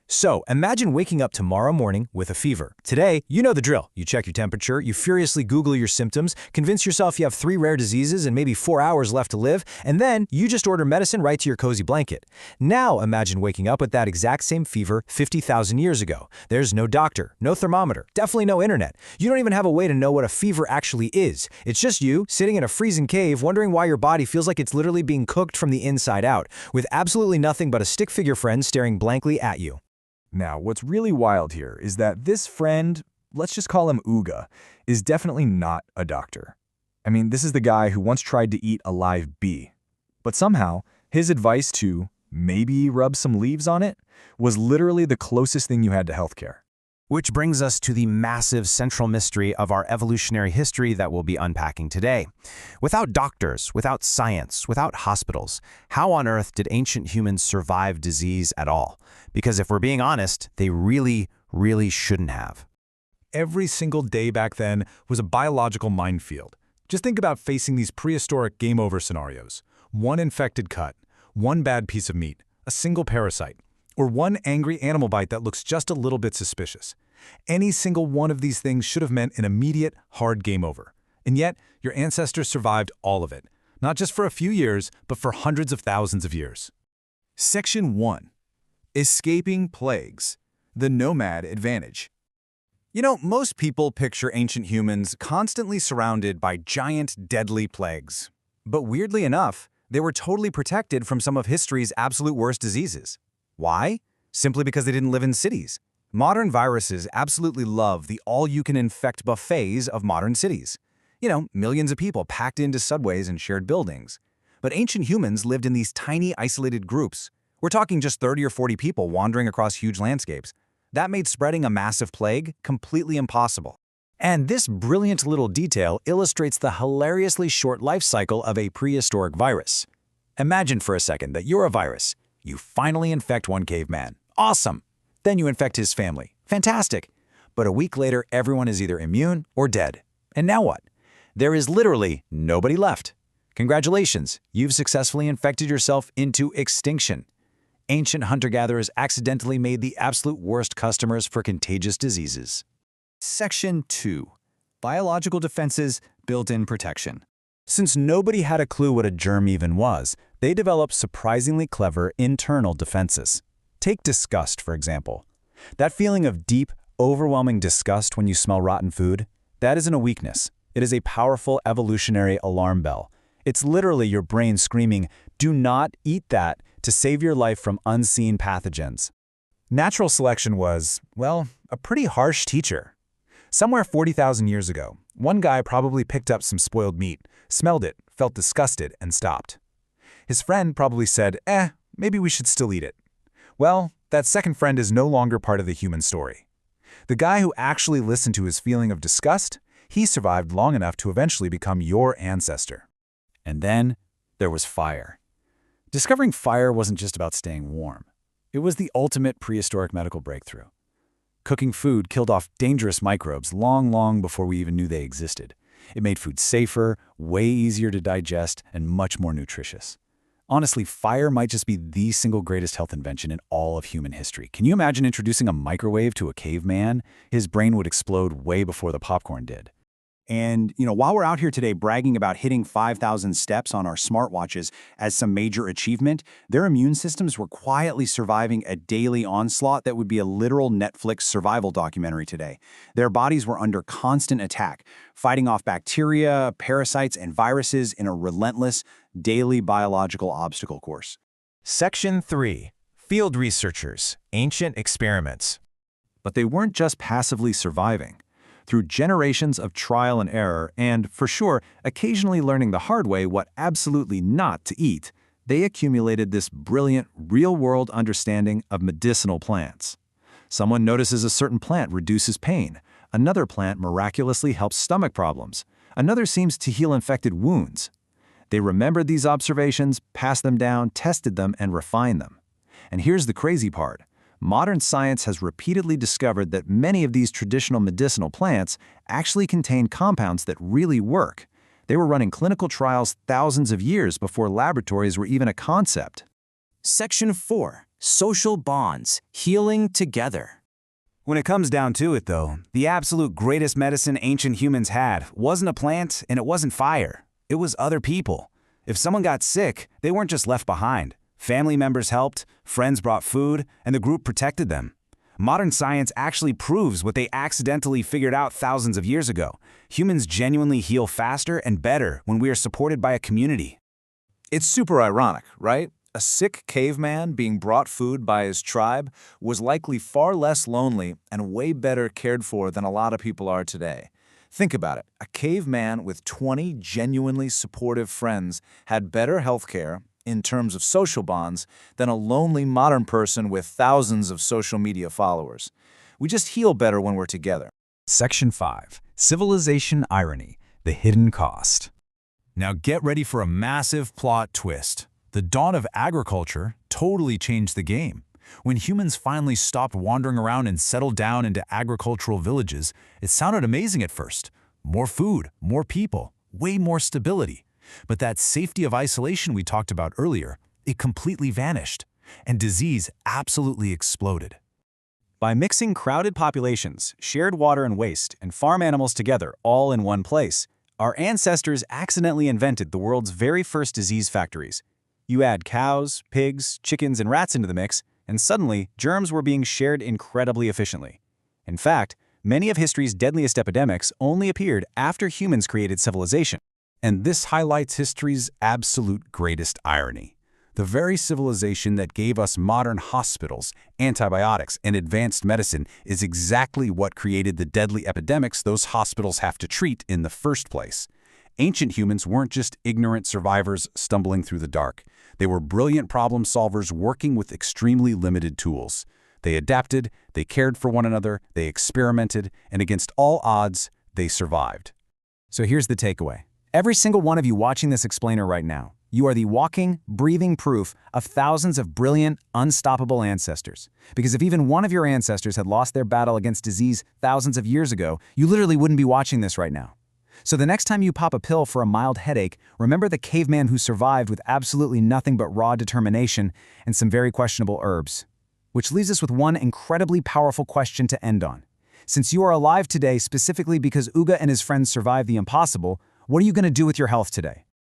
So, imagine waking up tomorrow morning with a fever. Today, you know the drill. You check your temperature, you furiously Google your symptoms, convince yourself you have 3 rare diseases and maybe 4 hours left to live, and then you just order medicine right to your cozy blanket. Now, imagine waking up with that exact same fever 50,000 years ago. There's no doctor, no thermometer, definitely no internet. You don't even have a way to know what a fever actually is. It's just you, sitting in a freezing cave, wondering why your body feels like it's literally being cooked from the inside out, with absolutely nothing but a stick figure friend staring blankly at you. Now, what's really wild here is that this friend, let's just call him Uga, is definitely not a doctor. I mean, this is the guy who once tried to eat a live bee. But somehow, his advice to maybe rub some leaves on it was literally the closest thing you had to healthcare. Which brings us to the massive central mystery of our evolutionary history that we'll be unpacking today. Without doctors, without science, without hospitals, how on earth did ancient humans survive disease at all? Because if we're being honest, they really shouldn't have. Every single day back then was a biological minefield. Just think about facing these prehistoric game-over scenarios. One infected cut, one bad piece of meat, a single parasite, or one angry animal bite that looks just a little bit suspicious. Any single one of these things should have meant an immediate, hard game over. And yet, your ancestors survived all of it. Not just for a few years, but for hundreds of thousands of years. Section 1. Escaping plagues. The nomad advantage. You know, most people picture ancient humans constantly surrounded by giant, deadly plagues. But weirdly enough, they were totally protected from some of history's absolute worst diseases. Why? Simply because they didn't live in cities. Modern viruses absolutely love the all-you-can-infect buffets of modern cities. You know, millions of people packed into subways and shared buildings. But ancient humans lived in these tiny, isolated groups. We're talking just 30 or 40 people wandering across huge landscapes. That made spreading a massive plague completely impossible. And this brilliant little detail illustrates the hilariously short life cycle of a prehistoric virus. Imagine for a second that you're a virus. You finally infect one caveman. Awesome! Then you infect his family. Fantastic! But a week later, everyone is either immune or dead. And now what? There is literally nobody left. Congratulations, you've successfully infected yourself into extinction. Ancient hunter-gatherers accidentally made the absolute worst customers for contagious diseases. Section 2. Biological defenses, built-in protection. Since nobody had a clue what a germ even was, they developed surprisingly clever internal defenses. Take disgust, for example. That feeling of deep, overwhelming disgust when you smell rotten food, that isn't a weakness. It is a powerful evolutionary alarm bell. It's literally your brain screaming, "Do not eat that," to save your life from unseen pathogens. Natural selection was, well, a pretty harsh teacher. Somewhere 40,000 years ago, one guy probably picked up some spoiled meat, smelled it, felt disgusted, and stopped. His friend probably said, maybe we should still eat it. Well, that second friend is no longer part of the human story. The guy who actually listened to his feeling of disgust, he survived long enough to eventually become your ancestor. And then there was fire. Discovering fire wasn't just about staying warm. It was the ultimate prehistoric medical breakthrough. Cooking food killed off dangerous microbes long before we even knew they existed. It made food safer, way easier to digest, and much more nutritious. Honestly, fire might just be the single greatest health invention in all of human history. Can you imagine introducing a microwave to a caveman? His brain would explode way before the popcorn did. And, while we're out here today bragging about hitting 5,000 steps on our smartwatches as some major achievement, their immune systems were quietly surviving a daily onslaught that would be a literal Netflix survival documentary today. Their bodies were under constant attack, fighting off bacteria, parasites, and viruses in a relentless, daily biological obstacle course. Section 3. Field researchers, ancient experiments. But they weren't just passively surviving. Through generations of trial and error, and, for sure, occasionally learning the hard way what absolutely not to eat, they accumulated this brilliant, real-world understanding of medicinal plants. Someone notices a certain plant reduces pain. Another plant miraculously helps stomach problems. Another seems to heal infected wounds. They remembered these observations, passed them down, tested them, and refined them. And here's the crazy part. Modern science has repeatedly discovered that many of these traditional medicinal plants actually contain compounds that really work. They were running clinical trials thousands of years before laboratories were even a concept. Section 4. social bonds, healing together. When it comes down to it, though, the absolute greatest medicine ancient humans had wasn't a plant and it wasn't fire. It was other people. If someone got sick, they weren't just left behind. Family members helped, friends brought food, and the group protected them. Modern science actually proves what they accidentally figured out thousands of years ago. Humans genuinely heal faster and better when we are supported by a community. It's super ironic, right? A sick caveman being brought food by his tribe was likely far less lonely and way better cared for than a lot of people are today. Think about it. A caveman with 20 genuinely supportive friends had better healthcare in terms of social bonds than a lonely modern person with thousands of social media followers. We just heal better when we're together. Section 5. Civilization Irony, the Hidden Cost. Now get ready for a massive plot twist. The dawn of agriculture totally changed the game. When humans finally stopped wandering around and settled down into agricultural villages, it sounded amazing at first. More food, more people, way more stability. But that safety of isolation we talked about earlier, it completely vanished, and disease absolutely exploded. By mixing crowded populations, shared water and waste, and farm animals together all in one place, our ancestors accidentally invented the world's very first disease factories. You add cows, pigs, chickens, and rats into the mix, and suddenly germs were being shared incredibly efficiently. In fact, many of history's deadliest epidemics only appeared after humans created civilization. And this highlights history's absolute greatest irony. The very civilization that gave us modern hospitals, antibiotics, and advanced medicine is exactly what created the deadly epidemics those hospitals have to treat in the first place. Ancient humans weren't just ignorant survivors stumbling through the dark. They were brilliant problem solvers working with extremely limited tools. They adapted, they cared for one another, they experimented, and against all odds, they survived. So here's the takeaway. Every single one of you watching this explainer right now, you are the walking, breathing proof of thousands of brilliant, unstoppable ancestors. Because if even one of your ancestors had lost their battle against disease thousands of years ago, you literally wouldn't be watching this right now. So the next time you pop a pill for a mild headache, remember the caveman who survived with absolutely nothing but raw determination and some very questionable herbs. Which leaves us with one incredibly powerful question to end on. Since you are alive today specifically because Uga and his friends survived the impossible, what are you going to do with your health today?